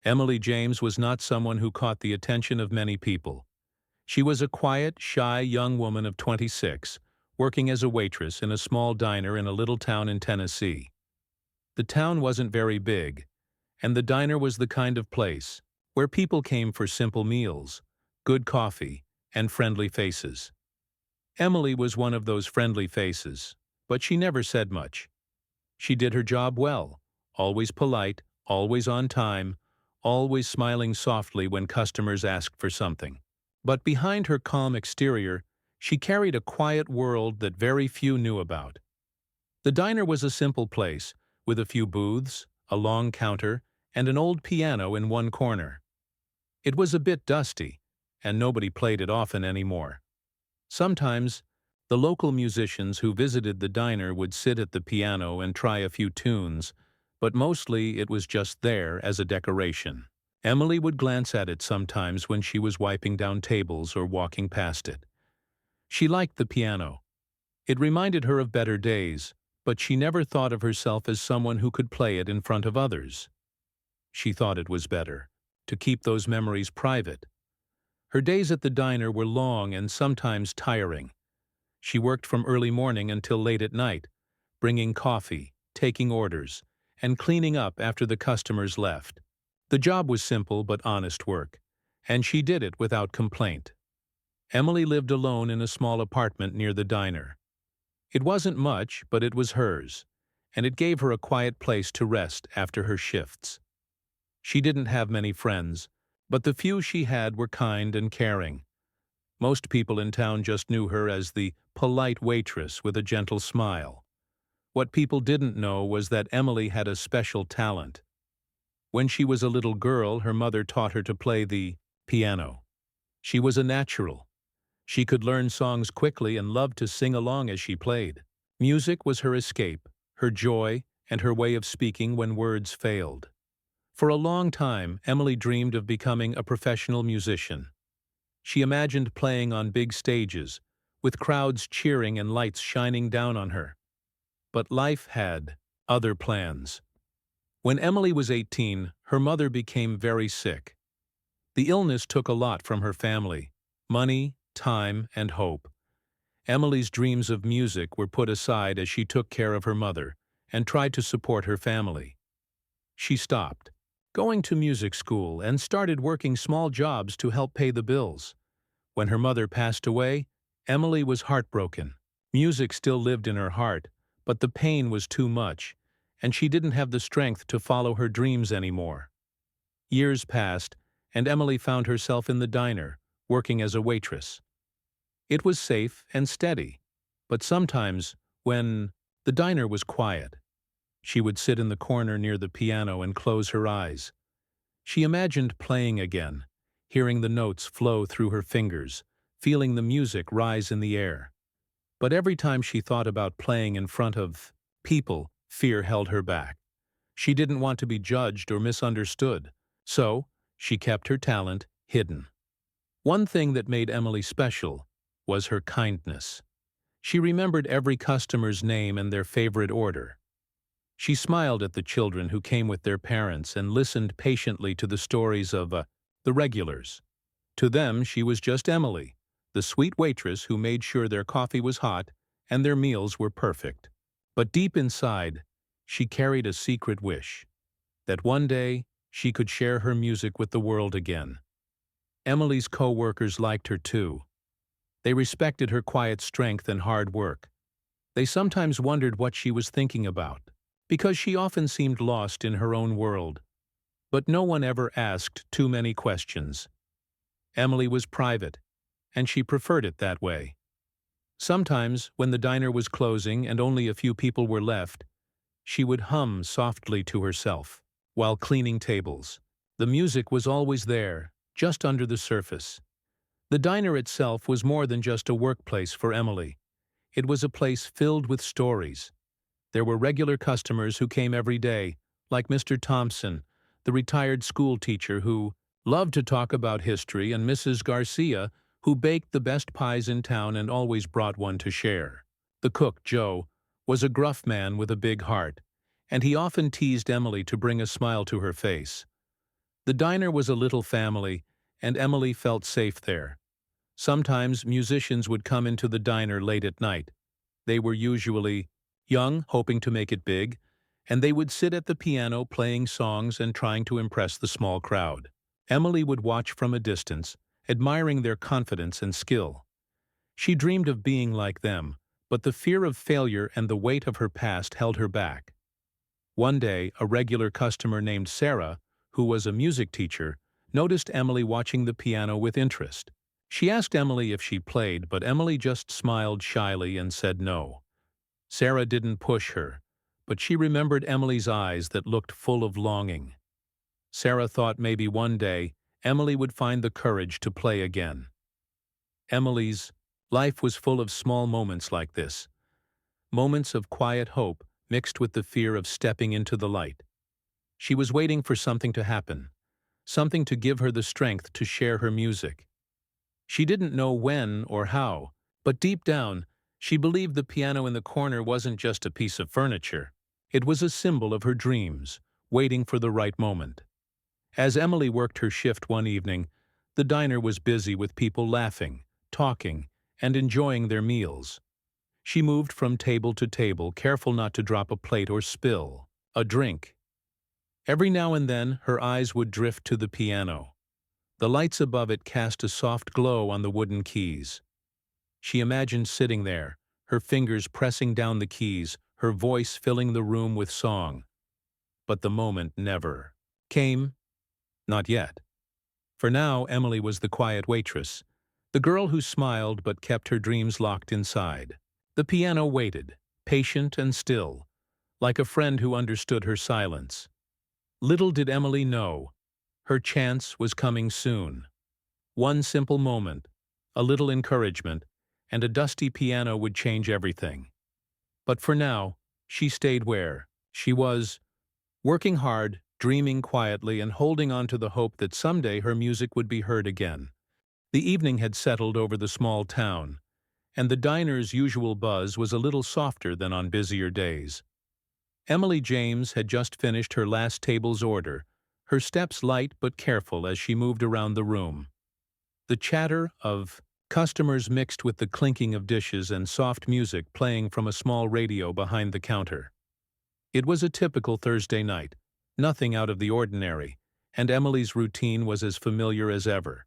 Emily James was not someone who caught the attention of many people. She was a quiet, shy young woman of 26, working as a waitress in a small diner in a little town in Tennessee. The town wasn't very big, and the diner was the kind of place where people came for simple meals, good coffee, and friendly faces. Emily was one of those friendly faces, but she never said much. She did her job well, always polite, always on time, always smiling softly when customers asked for something. But behind her calm exterior, she carried a quiet world that very few knew about. The diner was a simple place, with a few booths, a long counter, and an old piano in one corner. It was a bit dusty, and nobody played it often anymore. Sometimes, the local musicians who visited the diner would sit at the piano and try a few tunes, but mostly it was just there as a decoration. Emily would glance at it sometimes when she was wiping down tables or walking past it. She liked the piano. It reminded her of better days, but she never thought of herself as someone who could play it in front of others. She thought it was better to keep those memories private. Her days at the diner were long and sometimes tiring. She worked from early morning until late at night, bringing coffee, taking orders, and cleaning up after the customers left. The job was simple but honest work, and she did it without complaint. Emily lived alone in a small apartment near the diner. It wasn't much, but it was hers, and it gave her a quiet place to rest after her shifts. She didn't have many friends, but the few she had were kind and caring. Most people in town just knew her as the polite waitress with a gentle smile. What people didn't know was that Emily had a special talent. When she was a little girl, her mother taught her to play the piano. She was a natural. She could learn songs quickly and loved to sing along as she played. Music was her escape, her joy, and her way of speaking when words failed. For a long time, Emily dreamed of becoming a professional musician. She imagined playing on big stages, with crowds cheering and lights shining down on her. But life had other plans. When Emily was 18, her mother became very sick. The illness took a lot from her family: money, time, and hope. Emily's dreams of music were put aside as she took care of her mother and tried to support her family. She stopped going to music school and started working small jobs to help pay the bills. When her mother passed away, Emily was heartbroken. Music still lived in her heart, but the pain was too much, and she didn't have the strength to follow her dreams anymore. Years passed, and Emily found herself in the diner, working as a waitress. It was safe and steady, but sometimes, when the diner was quiet, she would sit in the corner near the piano and close her eyes. She imagined playing again, hearing the notes flow through her fingers, feeling the music rise in the air. But every time she thought about playing in front of people, fear held her back. She didn't want to be judged or misunderstood, so she kept her talent hidden. One thing that made Emily special was her kindness. She remembered every customer's name and their favorite order. She smiled at the children who came with their parents and listened patiently to the stories of the regulars. To them, she was just Emily, the sweet waitress who made sure their coffee was hot and their meals were perfect. But deep inside, she carried a secret wish: that one day she could share her music with the world again. Emily's co-workers liked her too. They respected her quiet strength and hard work. They sometimes wondered what she was thinking about, because she often seemed lost in her own world. But no one ever asked too many questions. Emily was private, and she preferred it that way. Sometimes, when the diner was closing and only a few people were left, she would hum softly to herself while cleaning tables. The music was always there, just under the surface. The diner itself was more than just a workplace for Emily. It was a place filled with stories. There were regular customers who came every day, like Mr. Thompson, the retired school teacher who loved to talk about history, and Mrs. Garcia, who baked the best pies in town and always brought one to share. The cook, Joe, was a gruff man with a big heart, and he often teased Emily to bring a smile to her face. The diner was a little family, and Emily felt safe there. Sometimes musicians would come into the diner late at night. They were usually young, hoping to make it big, and they would sit at the piano playing songs and trying to impress the small crowd. Emily would watch from a distance, admiring their confidence and skill. She dreamed of being like them, but the fear of failure and the weight of her past held her back. One day, a regular customer named Sarah, who was a music teacher, noticed Emily watching the piano with interest. She asked Emily if she played, but Emily just smiled shyly and said no. Sarah didn't push her, but she remembered Emily's eyes that looked full of longing. Sarah thought maybe one day Emily would find the courage to play again. Emily's life was full of small moments like this, moments of quiet hope mixed with the fear of stepping into the light. She was waiting for something to happen, something to give her the strength to share her music. She didn't know when or how, but deep down, she believed the piano in the corner wasn't just a piece of furniture. It was a symbol of her dreams, waiting for the right moment. As Emily worked her shift one evening, the diner was busy with people laughing, talking, and enjoying their meals. She moved from table to table, careful not to drop a plate or spill a drink. Every now and then, her eyes would drift to the piano. The lights above it cast a soft glow on the wooden keys. She imagined sitting there, her fingers pressing down the keys, her voice filling the room with song. But the moment never came. Not yet. For now, Emily was the quiet waitress, the girl who smiled but kept her dreams locked inside. The piano waited, patient and still, like a friend who understood her silence. Little did Emily know, her chance was coming soon. One simple moment, a little encouragement, and a dusty piano would change everything. But for now, she stayed where she was, working hard, dreaming quietly, and holding on to the hope that someday her music would be heard again. The evening had settled over the small town, and the diner's usual buzz was a little softer than on busier days. Emily James had just finished her last table's order, her steps light but careful as she moved around the room. The chatter of customers mixed with the clinking of dishes and soft music playing from a small radio behind the counter. It was a typical Thursday night, nothing out of the ordinary, and Emily's routine was as familiar as ever.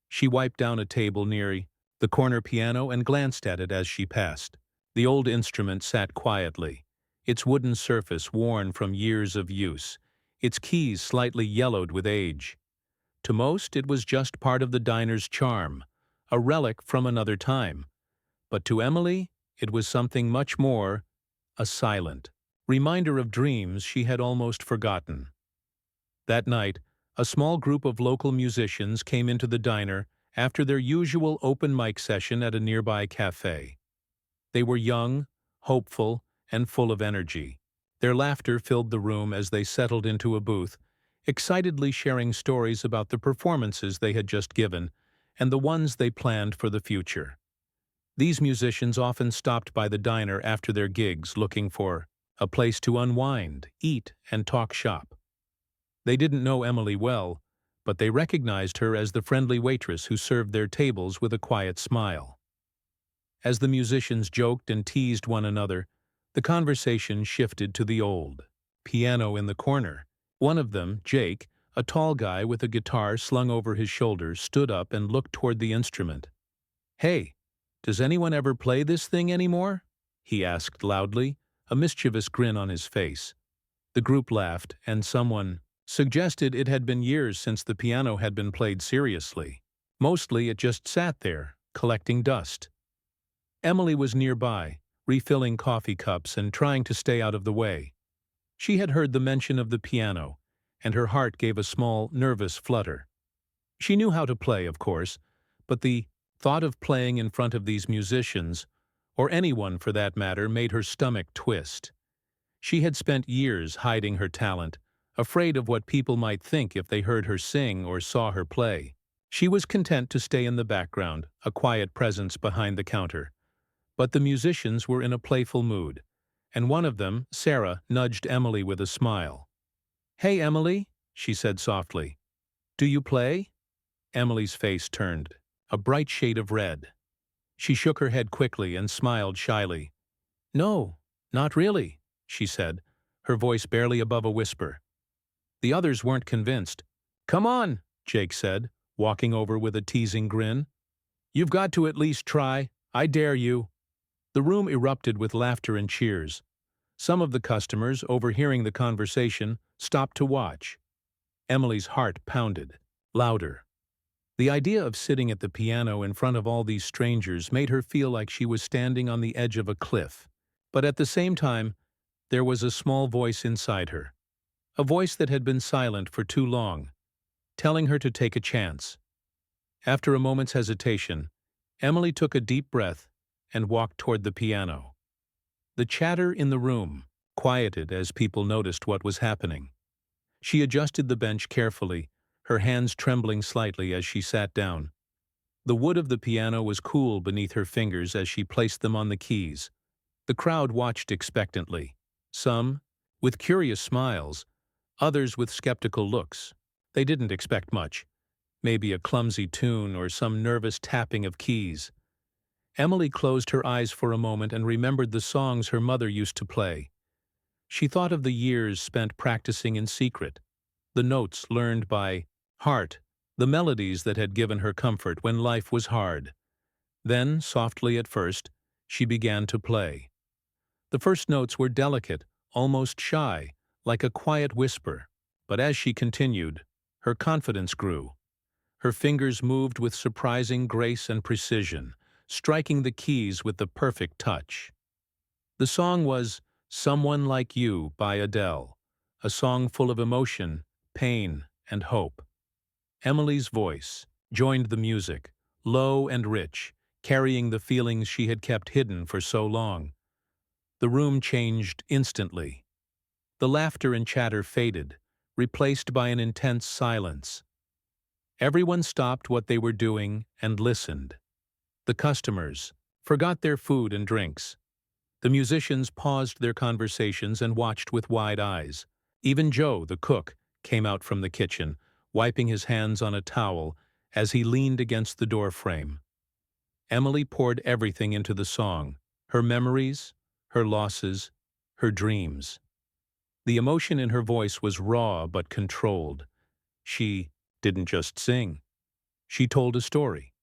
She wiped down a table near the corner piano and glanced at it as she passed. The old instrument sat quietly, its wooden surface worn from years of use, its keys slightly yellowed with age. To most, it was just part of the diner's charm, a relic from another time. But to Emily, it was something much more, a silent reminder of dreams she had almost forgotten. That night, a small group of local musicians came into the diner after their usual open mic session at a nearby cafe. They were young, hopeful, and full of energy. Their laughter filled the room as they settled into a booth, excitedly sharing stories about the performances they had just given and the ones they planned for the future. These musicians often stopped by the diner after their gigs looking for a place to unwind, eat, and talk shop. They didn't know Emily well, but they recognized her as the friendly waitress who served their tables with a quiet smile. As the musicians joked and teased one another, the conversation shifted to the old piano in the corner. One of them, Jake, a tall guy with a guitar slung over his shoulders, stood up and looked toward the instrument. "Hey, does anyone ever play this thing anymore?" he asked loudly, a mischievous grin on his face. The group laughed, and someone suggested it had been years since the piano had been played seriously. Mostly it just sat there, collecting dust. Emily was nearby, refilling coffee cups and trying to stay out of the way. She had heard the mention of the piano, and her heart gave a small, nervous flutter. She knew how to play, of course, but the thought of playing in front of these musicians, or anyone for that matter, made her stomach twist. She had spent years hiding her talent, afraid of what people might think if they heard her sing or saw her play. She was content to stay in the background, a quiet presence behind the counter. But the musicians were in a playful mood, and one of them, Sarah, nudged Emily with a smile. "Hey, Emily," she said softly. Do you play? Emily's face turned, a bright shade of red. She shook her head quickly and smiled shyly. No, not really, she said, her voice barely above a whisper. The others weren't convinced. Come on, Jake said, walking over with a teasing grin. You've got to at least try. I dare you. The room erupted with laughter and cheers. Some of the customers, overhearing the conversation, stopped to watch. Emily's heart pounded, louder. The idea of sitting at the piano in front of all these strangers made her feel like she was standing on the edge of a cliff. But at the same time, there was a small voice inside her. A voice that had been silent for too long, telling her to take a chance. After a moment's hesitation, Emily took a deep breath and walked toward the piano. The chatter in the room quieted as people noticed what was happening. She adjusted the bench carefully, her hands trembling slightly as she sat down. The wood of the piano was cool beneath her fingers as she placed them on the keys. The crowd watched expectantly, some with curious smiles, others with skeptical looks. They didn't expect much, maybe a clumsy tune or some nervous tapping of keys. Emily closed her eyes for a moment and remembered the songs her mother used to play. She thought of the years spent practicing in secret, the notes learned by heart, the melodies that had given her comfort when life was hard. Then, softly at first, she began to play. The first notes were delicate, almost shy, like a quiet whisper. But as she continued, her confidence grew. Her fingers moved with surprising grace and precision, striking the keys with the perfect touch. The song was Someone Like You by Adele, a song full of emotion, pain, and hope. Emily's voice joined the music, low and rich, carrying the feelings she had kept hidden for so long. The room changed instantly. The laughter and chatter faded, replaced by an intense silence. Everyone stopped what they were doing and listened. The customers forgot their food and drinks. The musicians paused their conversations and watched with wide eyes. Even Joe, the cook, came out from the kitchen, wiping his hands on a towel as he leaned against the door frame. Emily poured everything into the song, her memories, her losses, her dreams. The emotion in her voice was raw but controlled. She didn't just sing. She told a story.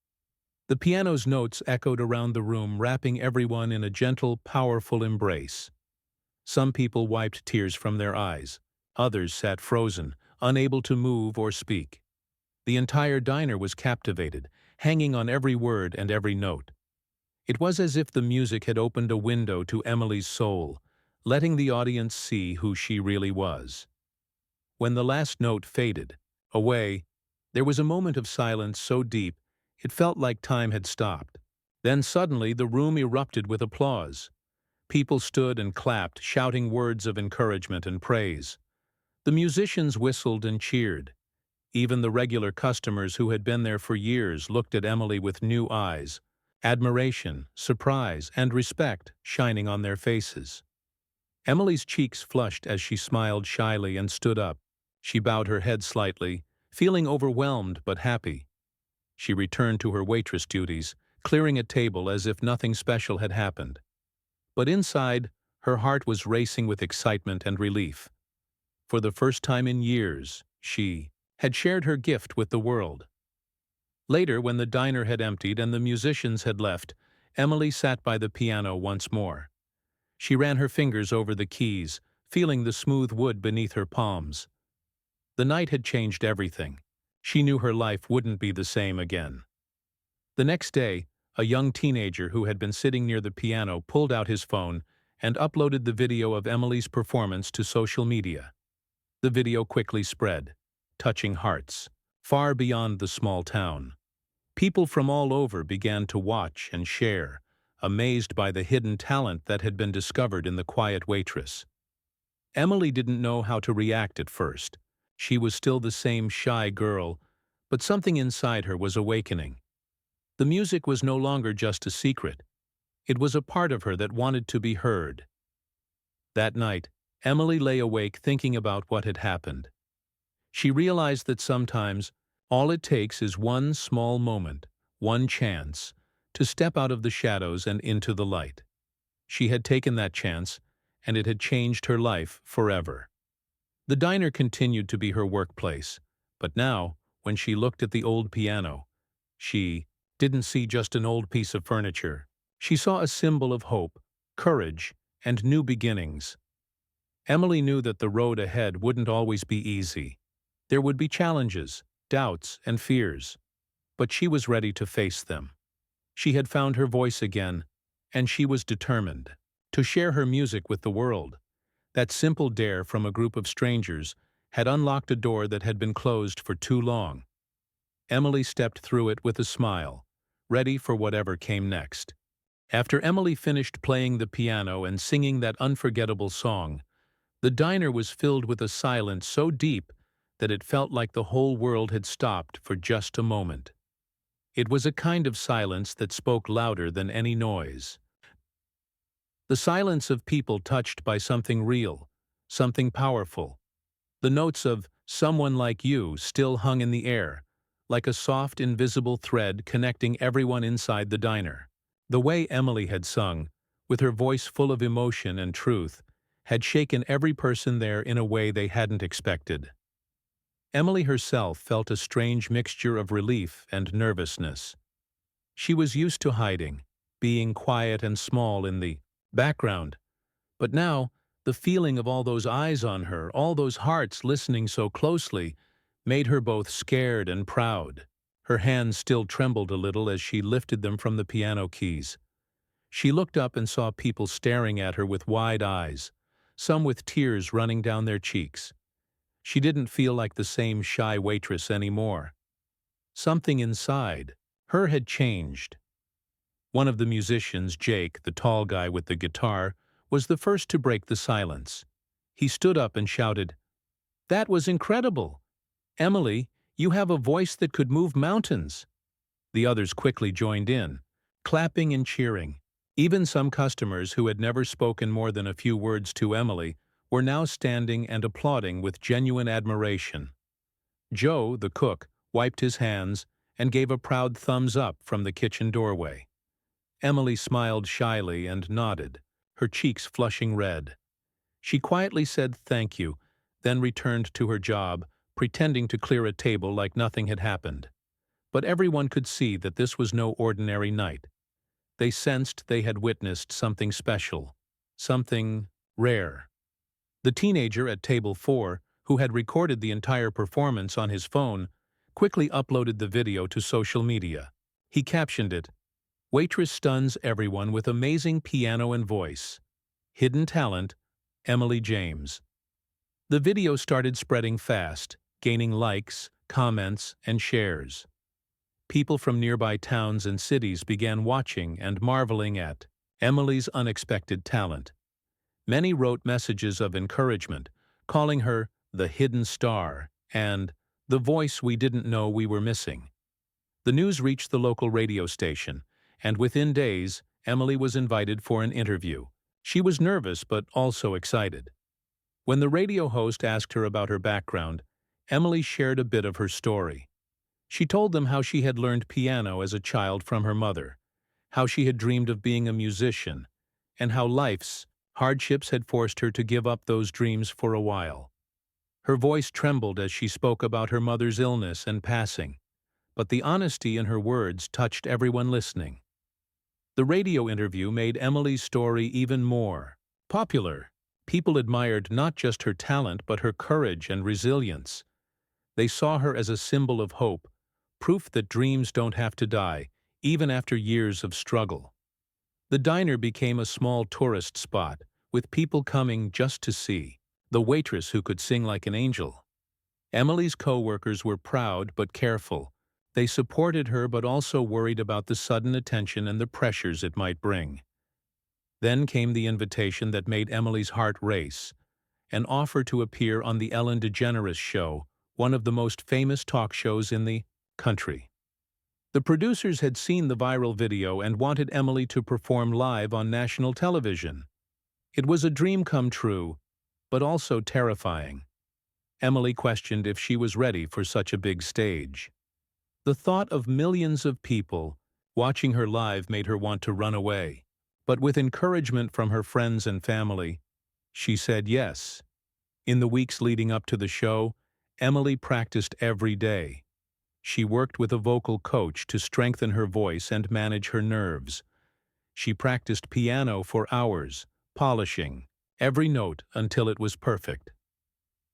The piano's notes echoed around the room, wrapping everyone in a gentle, powerful embrace. Some people wiped tears from their eyes. Others sat frozen, unable to move or speak. The entire diner was captivated, hanging on every word and every note. It was as if the music had opened a window to Emily's soul, letting the audience see who she really was. When the last note faded away, there was a moment of silence so deep it felt like time had stopped. Then suddenly the room erupted with applause. People stood and clapped, shouting words of encouragement and praise. The musicians whistled and cheered. Even the regular customers who had been there for years looked at Emily with new eyes, admiration, surprise, and respect shining on their faces. Emily's cheeks flushed as she smiled shyly and stood up. She bowed her head slightly, feeling overwhelmed but happy. She returned to her waitress duties, clearing a table as if nothing special had happened. But inside, her heart was racing with excitement and relief. For the first time in years, she had shared her gift with the world. Later, when the diner had emptied and the musicians had left, Emily sat by the piano once more. She ran her fingers over the keys, feeling the smooth wood beneath her palms. The night had changed everything. She knew her life wouldn't be the same again. The next day, a young teenager who had been sitting near the piano pulled out his phone and uploaded the video of Emily's performance to social media. The video quickly spread, touching hearts, far beyond the small town. People from all over began to watch and share, amazed by the hidden talent that had been discovered in the quiet waitress. Emily didn't know how to react at first. She was still the same shy girl, but something inside her was awakening. The music was no longer just a secret. It was a part of her that wanted to be heard. That night, Emily lay awake thinking about what had happened. She realized that sometimes All it takes is one small moment, one chance, to step out of the shadows and into the light. She had taken that chance, and it had changed her life forever. The diner continued to be her workplace, but now, when she looked at the old piano, she didn't see just an old piece of furniture. She saw a symbol of hope, courage, and new beginnings. Emily knew that the road ahead wouldn't always be easy. There would be challenges, doubts, and fears, but she was ready to face them. She had found her voice again, and she was determined to share her music with the world. That simple dare from a group of strangers had unlocked a door that had been closed for too long. Emily stepped through it with a smile, ready for whatever came next. After Emily finished playing the piano and singing that unforgettable song, the diner was filled with a silence so deep that it felt like the whole world had stopped for just a moment. It was a kind of silence that spoke louder than any noise. The silence of people touched by something real, something powerful. The notes of "Someone Like You" still hung in the air, like a soft, invisible thread connecting everyone inside the diner. The way Emily had sung, with her voice full of emotion and truth, had shaken every person there in a way they hadn't expected. Emily herself felt a strange mixture of relief and nervousness. She was used to hiding, being quiet and small in the background, but now, the feeling of all those eyes on her, all those hearts listening so closely, made her both scared and proud. Her hands still trembled a little as she lifted them from the piano keys. She looked up and saw people staring at her with wide eyes, some with tears running down their cheeks. She didn't feel like the same shy waitress anymore. Something inside her had changed. One of the musicians, Jake, the tall guy with the guitar, was the first to break the silence. He stood up and shouted, "That was incredible! Emily, you have a voice that could move mountains." The others quickly joined in, clapping and cheering. Even some customers who had never spoken more than a few words to Emily were now standing and applauding with genuine admiration. Joe, the cook, wiped his hands and gave a proud thumbs up from the kitchen doorway. Emily smiled shyly and nodded, her cheeks flushing red. She quietly said thank you, then returned to her job, pretending to clear a table like nothing had happened. But everyone could see that this was no ordinary night. They sensed they had witnessed something special, something rare. The teenager at table 4, who had recorded the entire performance on his phone, quickly uploaded the video to social media. He captioned it, "Waitress stuns everyone with amazing piano and voice. Hidden talent, Emily James." The video started spreading fast, gaining likes, comments, and shares. People from nearby towns and cities began watching and marveling at Emily's unexpected talent. Many wrote messages of encouragement, calling her the hidden star and the voice we didn't know we were missing. The news reached the local radio station, and within days, Emily was invited for an interview. She was nervous but also excited. When the radio host asked her about her background, Emily shared a bit of her story. She told them how she had learned piano as a child from her mother, how she had dreamed of being a musician, and how life's hardships had forced her to give up those dreams for a while. Her voice trembled as she spoke about her mother's illness and passing, but the honesty in her words touched everyone listening. The radio interview made Emily's story even more popular. People admired not just her talent but her courage and resilience. They saw her as a symbol of hope, proof that dreams don't have to die, even after years of struggle. The diner became a small tourist spot, with people coming just to see the waitress who could sing like an angel. Emily's co-workers were proud but careful. They supported her but also worried about the sudden attention and the pressures it might bring. Then came the invitation that made Emily's heart race, an offer to appear on the Ellen DeGeneres Show, one of the most famous talk shows in the country. The producers had seen the viral video and wanted Emily to perform live on national television. It was a dream come true, but also terrifying. Emily questioned if she was ready for such a big stage. The thought of millions of people watching her live made her want to run away. But with encouragement from her friends and family, she said yes. In the weeks leading up to the show, Emily practiced every day. She worked with a vocal coach to strengthen her voice and manage her nerves. She practiced piano for hours, polishing every note until it was perfect.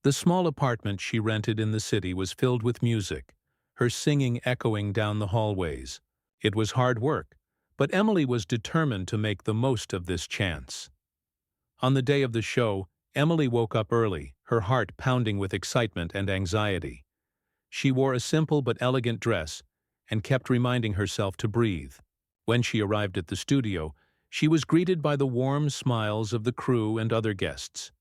The small apartment she rented in the city was filled with music, her singing echoing down the hallways. It was hard work, but Emily was determined to make the most of this chance. On the day of the show, Emily woke up early, her heart pounding with excitement and anxiety. She wore a simple but elegant dress and kept reminding herself to breathe. When she arrived at the studio, she was greeted by the warm smiles of the crew and other guests.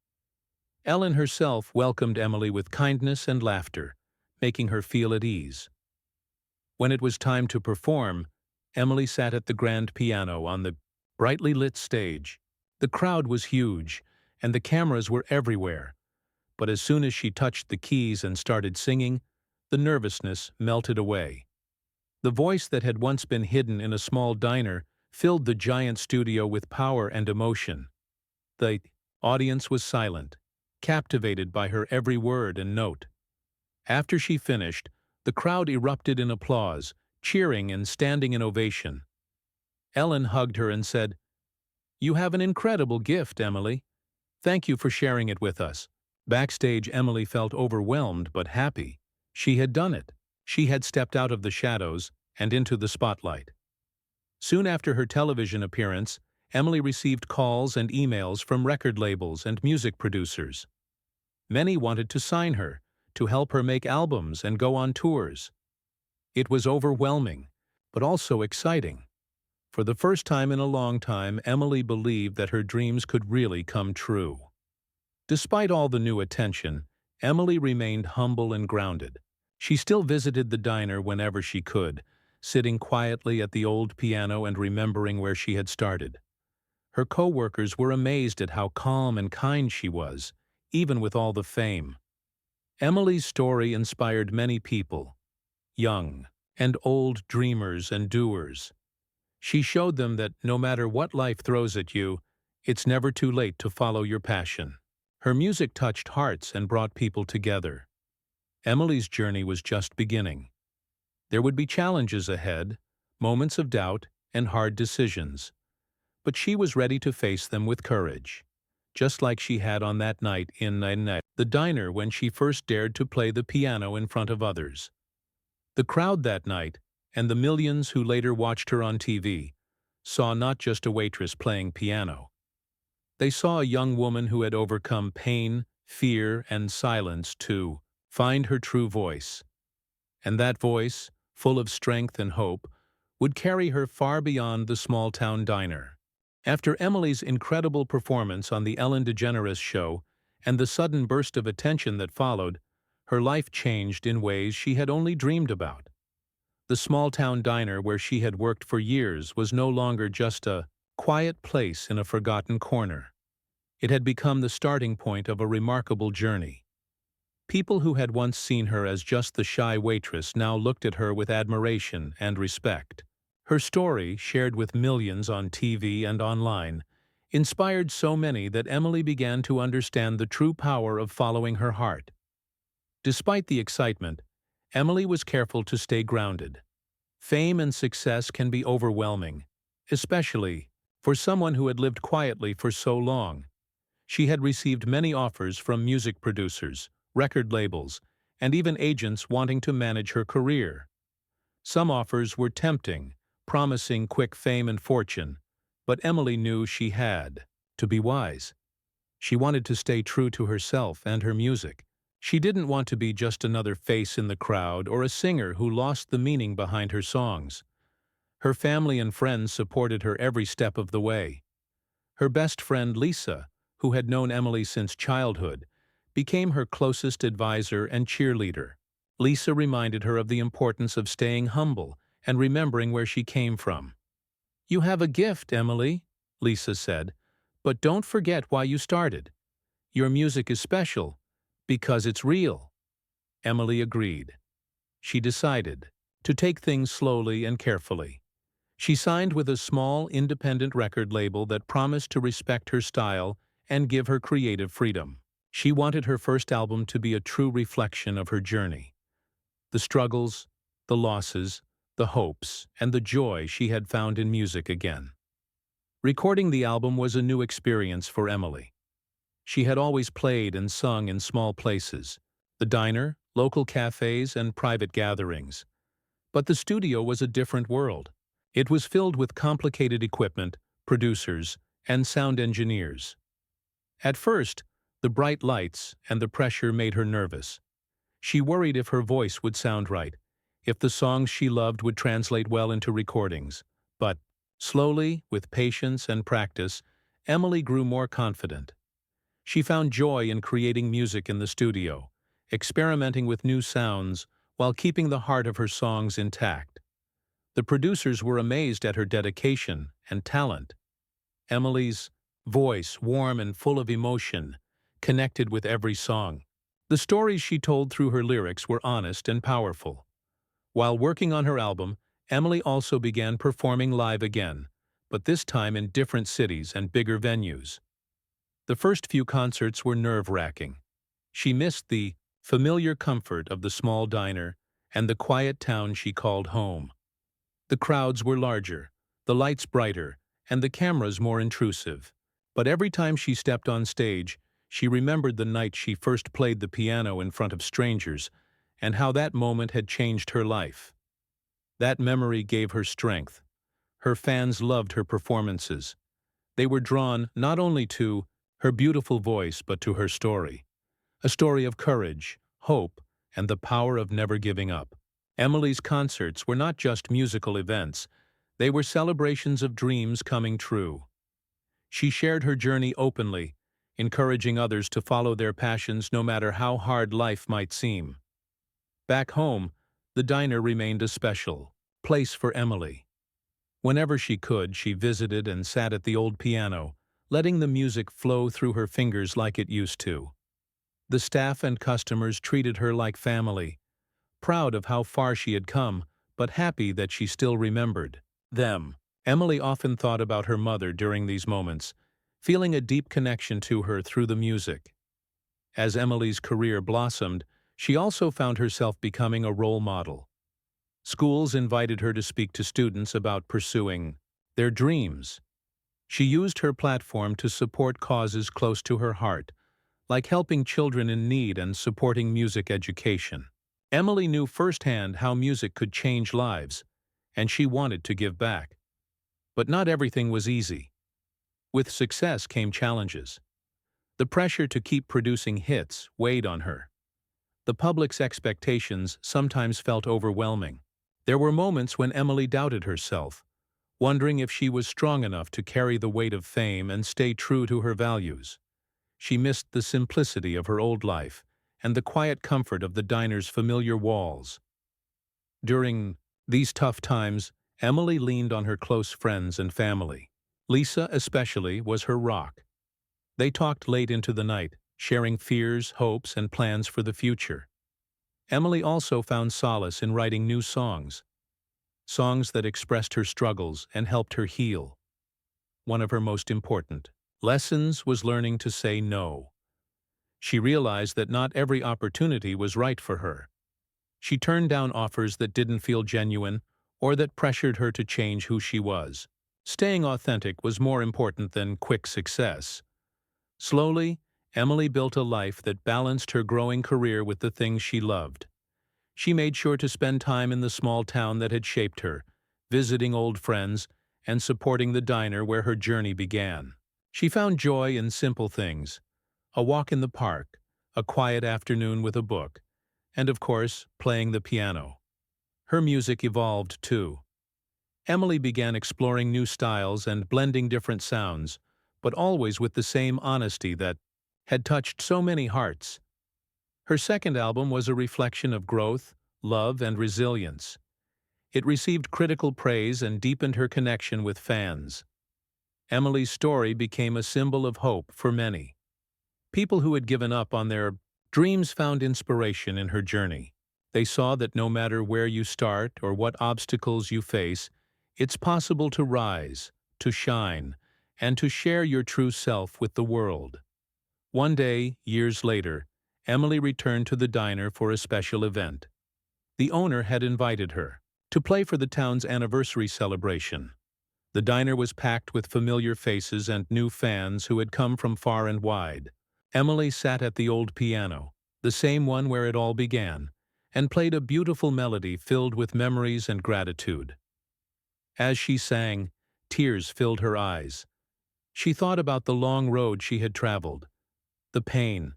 Ellen herself welcomed Emily with kindness and laughter, making her feel at ease. When it was time to perform, Emily sat at the grand piano on the brightly lit stage. The crowd was huge, and the cameras were everywhere. But as soon as she touched the keys and started singing, the nervousness melted away. The voice that had once been hidden in a small diner filled the giant studio with power and emotion. The audience was silent, captivated by her every word and note. After she finished, the crowd erupted in applause, cheering and standing in ovation. Ellen hugged her and said, "You have an incredible gift, Emily. Thank you for sharing it with us." Backstage, Emily felt overwhelmed but happy. She had done it. She had stepped out of the shadows and into the spotlight. Soon after her television appearance, Emily received calls and emails from record labels and music producers. Many wanted to sign her, to help her make albums and go on tours. It was overwhelming, but also exciting. For the first time in a long time, Emily believed that her dreams could really come true. Despite all the new attention, Emily remained humble and grounded. She still visited the diner whenever she could, sitting quietly at the old piano and remembering where she had started. Her co-workers were amazed at how calm and kind she was, even with all the fame. Emily's story inspired many people, young and old dreamers and doers. She showed them that no matter what life throws at you, it's never too late to follow your passion. Her music touched hearts and brought people together. Emily's journey was just beginning. There would be challenges ahead, moments of doubt, and hard decisions. But she was ready to face them with courage, just like she had on that night in the diner when she first dared to play the piano in front of others. The crowd that night, and the millions who later watched her on TV, saw not just a waitress playing piano. They saw a young woman who had overcome pain, fear, and silence to find her true voice. And that voice, full of strength and hope, would carry her far beyond the small-town diner. After Emily's incredible performance on the Ellen DeGeneres show and the sudden burst of attention that followed, her life changed in ways she had only dreamed about. The small-town diner where she had worked for years was no longer just a quiet place in a forgotten corner. It had become the starting point of a remarkable journey. People who had once seen her as just the shy waitress now looked at her with admiration and respect. Her story, shared with millions on TV and online, inspired so many that Emily began to understand the true power of following her heart. Despite the excitement, Emily was careful to stay grounded. Fame and success can be overwhelming, especially for someone who had lived quietly for so long. She had received many offers from music producers, record labels, and even agents wanting to manage her career. Some offers were tempting, promising quick fame and fortune, but Emily knew she had to be wise. She wanted to stay true to herself and her music. She didn't want to be just another face in the crowd or a singer who lost the meaning behind her songs. Her family and friends supported her every step of the way. Her best friend Lisa, who had known Emily since childhood, became her closest advisor and cheerleader. Lisa reminded her of the importance of staying humble and remembering where she came from. "You have a gift, Emily," Lisa said, "but don't forget why you started. Your music is special because it's real." Emily agreed. She decided to take things slowly and carefully. She signed with a small, independent record label that promised to respect her style and give her creative freedom. She wanted her first album to be a true reflection of her journey. The struggles, the losses, the hopes, and the joy she had found in music again. Recording the album was a new experience for Emily. She had always played and sung in small places, the diner, local cafes, and private gatherings. But the studio was a different world. It was filled with complicated equipment, producers, and sound engineers. At first, the bright lights and the pressure made her nervous. She worried if her voice would sound right, if the songs she loved would translate well into recordings. But, slowly, with patience and practice, Emily grew more confident. She found joy in creating music in the studio, experimenting with new sounds while keeping the heart of her songs intact. The producers were amazed at her dedication and talent. Emily's voice, warm and full of emotion, connected with every song. The stories she told through her lyrics were honest and powerful. While working on her album, Emily also began performing live again, but this time in different cities and bigger venues. The first few concerts were nerve-wracking. She missed the familiar comfort of the small diner and the quiet town she called home. The crowds were larger, the lights brighter, and the cameras more intrusive. But every time she stepped on stage, she remembered the night she first played the piano in front of strangers and how that moment had changed her life. That memory gave her strength. Her fans loved her performances. They were drawn not only to her beautiful voice but to her story. A story of courage, hope, and the power of never giving up. Emily's concerts were not just musical events, they were celebrations of dreams coming true. She shared her journey openly, encouraging others to follow their passions no matter how hard life might seem. Back home, the diner remained a special place for Emily. Whenever she could, she visited and sat at the old piano, letting the music flow through her fingers like it used to. The staff and customers treated her like family, proud of how far she had come, but happy that she still remembered them. Emily often thought about her mother during these moments, feeling a deep connection to her through the music. As Emily's career blossomed, she also found herself becoming a role model. Schools invited her to speak to students about pursuing their dreams. She used her platform to support causes close to her heart, like helping children in need and supporting music education. Emily knew firsthand how music could change lives, and she wanted to give back. But not everything was easy. With success came challenges. The pressure to keep producing hits weighed on her. The public's expectations sometimes felt overwhelming. There were moments when Emily doubted herself, wondering if she was strong enough to carry the weight of fame and stay true to her values. She missed the simplicity of her old life and the quiet comfort of the diner's familiar walls. During these tough times, Emily leaned on her close friends and family. Lisa, especially, was her rock. They talked late into the night, sharing fears, hopes, and plans for the future. Emily also found solace in writing new songs that expressed her struggles and helped her heal. One of her most important lessons was learning to say no. She realized that not every opportunity was right for her. She turned down offers that didn't feel genuine or that pressured her to change who she was. Staying authentic was more important than quick success. Slowly, Emily built a life that balanced her growing career with the things she loved. She made sure to spend time in the small town that had shaped her, visiting old friends and supporting the diner where her journey began. She found joy in simple things: a walk in the park, a quiet afternoon with a book, and of course, playing the piano. Her music evolved too. Emily began exploring new styles and blending different sounds, but always with the same honesty that had touched so many hearts. Her second album was a reflection of growth, love, and resilience. It received critical praise and deepened her connection with fans. Emily's story became a symbol of hope for many. People who had given up on their dreams found inspiration in her journey. They saw that no matter where you start or what obstacles you face, it's possible to rise, to shine, and to share your true self with the world. One day, years later, Emily returned to the diner for a special event. The owner had invited her to play for the town's anniversary celebration. The diner was packed with familiar faces and new fans who had come from far and wide. Emily sat at the old piano, the same one where it all began, and played a beautiful melody filled with memories and gratitude. As she sang, tears filled her eyes. She thought about the long road she had traveled, the pain,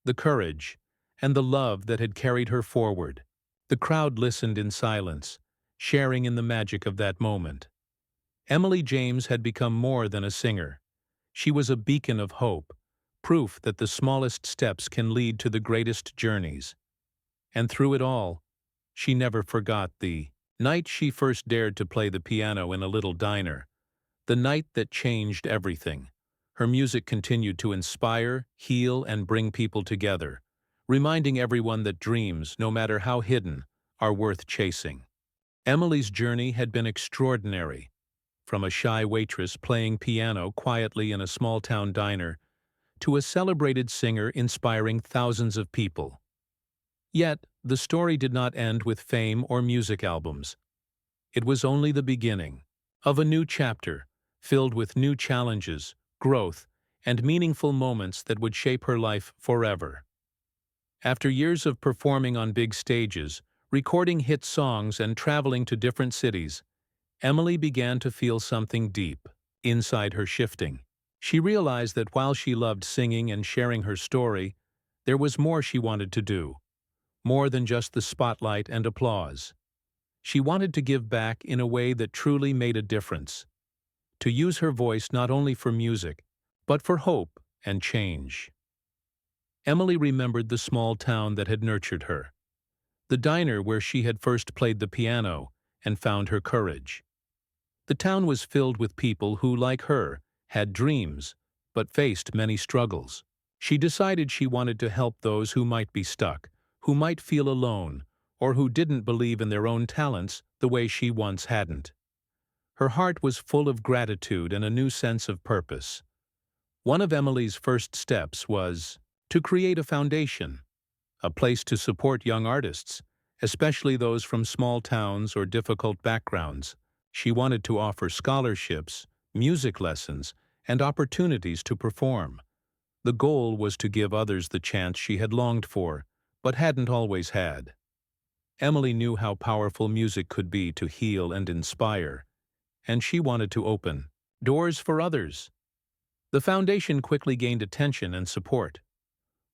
the courage, and the love that had carried her forward. The crowd listened in silence, sharing in the magic of that moment. Emily James had become more than a singer. She was a beacon of hope, proof that the smallest steps can lead to the greatest journeys. And through it all, she never forgot the night she first dared to play the piano in a little diner, the night that changed everything. Her music continued to inspire, heal, and bring people together, reminding everyone that dreams, no matter how hidden, are worth chasing. Emily's journey had been extraordinary. From a shy waitress playing piano quietly in a small-town diner to a celebrated singer inspiring thousands of people. Yet, the story did not end with fame or music albums. It was only the beginning of a new chapter, filled with new challenges, growth, and meaningful moments that would shape her life forever. After years of performing on big stages, recording hit songs, and traveling to different cities, Emily began to feel something deep inside her shifting. She realized that while she loved singing and sharing her story, there was more she wanted to do, more than just the spotlight and applause. She wanted to give back in a way that truly made a difference, to use her voice not only for music, but for hope and change. Emily remembered the small town that had nurtured her, the diner where she had first played the piano and found her courage. The town was filled with people who, like her, had dreams, but faced many struggles. She decided she wanted to help those who might be stuck, who might feel alone, or who didn't believe in their own talents the way she once hadn't. Her heart was full of gratitude and a new sense of purpose. One of Emily's first steps was to create a foundation, a place to support young artists, especially those from small towns or difficult backgrounds. She wanted to offer scholarships, music lessons, and opportunities to perform. The goal was to give others the chance she had longed for, but hadn't always had. Emily knew how powerful music could be to heal and inspire, and she wanted to open doors for others. The foundation quickly gained attention and support.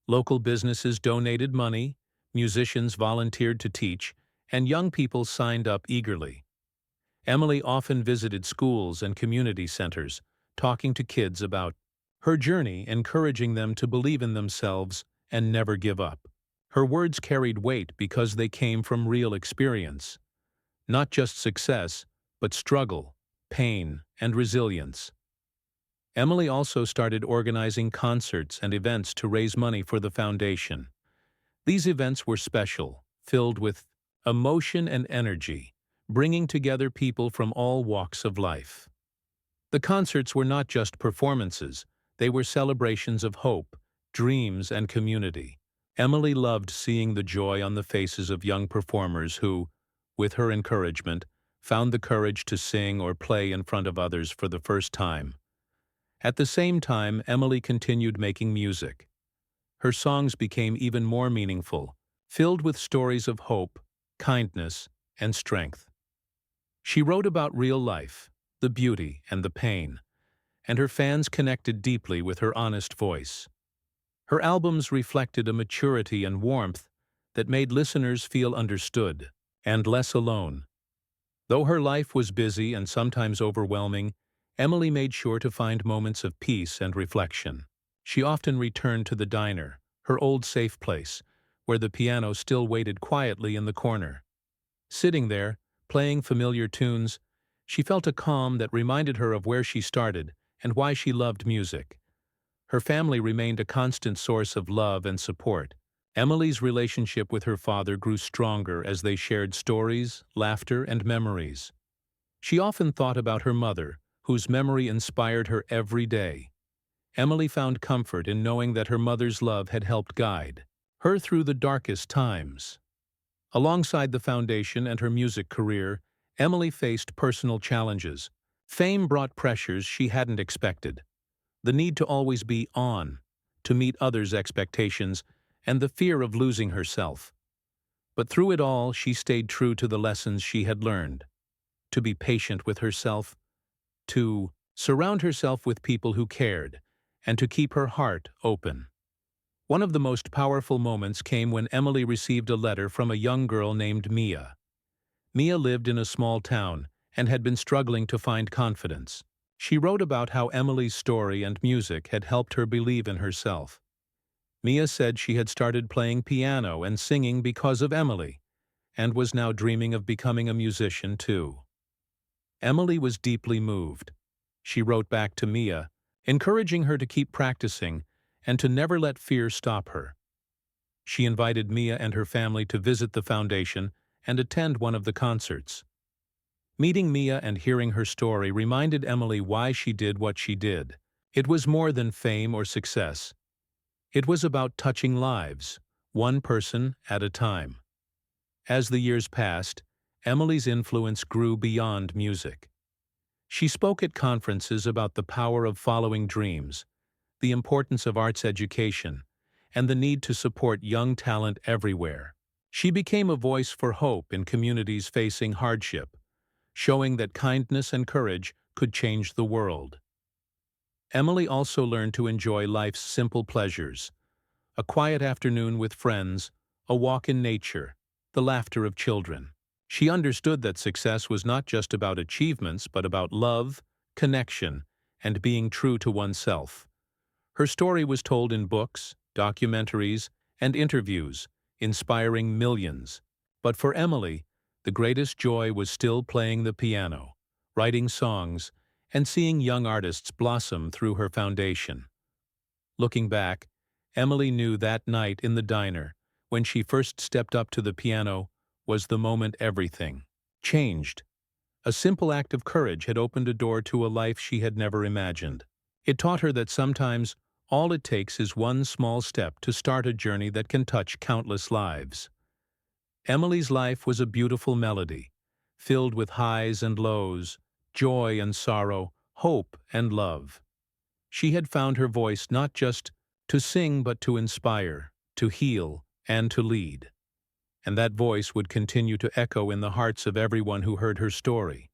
Local businesses donated money, musicians volunteered to teach, and young people signed up eagerly. Emily often visited schools and community centers, talking to kids about her journey, encouraging them to believe in themselves and never give up. Her words carried weight because they came from real experience. Not just success, but struggle, pain, and resilience. Emily also started organizing concerts and events to raise money for the foundation. These events were special, filled with emotion and energy, bringing together people from all walks of life. The concerts were not just performances, they were celebrations of hope, dreams, and community. Emily loved seeing the joy on the faces of young performers who, with her encouragement, found the courage to sing or play in front of others for the first time. At the same time, Emily continued making music. Her songs became even more meaningful, filled with stories of hope, kindness, and strength. She wrote about real life, the beauty and the pain, and her fans connected deeply with her honest voice. Her albums reflected a maturity and warmth that made listeners feel understood and less alone. Though her life was busy and sometimes overwhelming, Emily made sure to find moments of peace and reflection. She often returned to the diner, her old safe place, where the piano still waited quietly in the corner. Sitting there, playing familiar tunes, she felt a calm that reminded her of where she started and why she loved music. Her family remained a constant source of love and support, Emily's relationship with her father grew stronger as they shared stories, laughter, and memories. She often thought about her mother, whose memory inspired her every day. Emily found comfort in knowing that her mother's love had helped guide her through the darkest times. Alongside the foundation and her music career, Emily faced personal challenges. Fame brought pressures she hadn't expected. The need to always be on, to meet others' expectations, and the fear of losing herself. But through it all, she stayed true to the lessons she had learned. To be patient with herself, to surround herself with people who cared, and to keep her heart open. One of the most powerful moments came when Emily received a letter from a young girl named Mia. Mia lived in a small town and had been struggling to find confidence. She wrote about how Emily's story and music had helped her believe in herself. Mia said she had started playing piano and singing because of Emily, and was now dreaming of becoming a musician too. Emily was deeply moved. She wrote back to Mia, encouraging her to keep practicing and to never let fear stop her. She invited Mia and her family to visit the foundation and attend one of the concerts. Meeting Mia and hearing her story reminded Emily why she did what she did. It was more than fame or success. It was about touching lives, one person at a time. As the years passed, Emily's influence grew beyond music. She spoke at conferences about the power of following dreams, the importance of arts education, and the need to support young talent everywhere. She became a voice for hope in communities facing hardship, showing that kindness and courage could change the world. Emily also learned to enjoy life's simple pleasures: a quiet afternoon with friends, a walk in nature, the laughter of children. She understood that success was not just about achievements but about love, connection, and being true to oneself. Her story was told in books, documentaries, and interviews, inspiring millions. But for Emily, the greatest joy was still playing the piano, writing songs, and seeing young artists blossom through her foundation. Looking back, Emily knew that night in the diner, when she first stepped up to the piano, was the moment everything changed. A simple act of courage had opened a door to a life she had never imagined. It taught her that sometimes all it takes is one small step to start a journey that can touch countless lives. Emily's life was a beautiful melody, filled with highs and lows, joy and sorrow, hope and love. She had found her voice not just to sing but to inspire, to heal, and to lead. And that voice would continue to echo in the hearts of everyone who heard her story.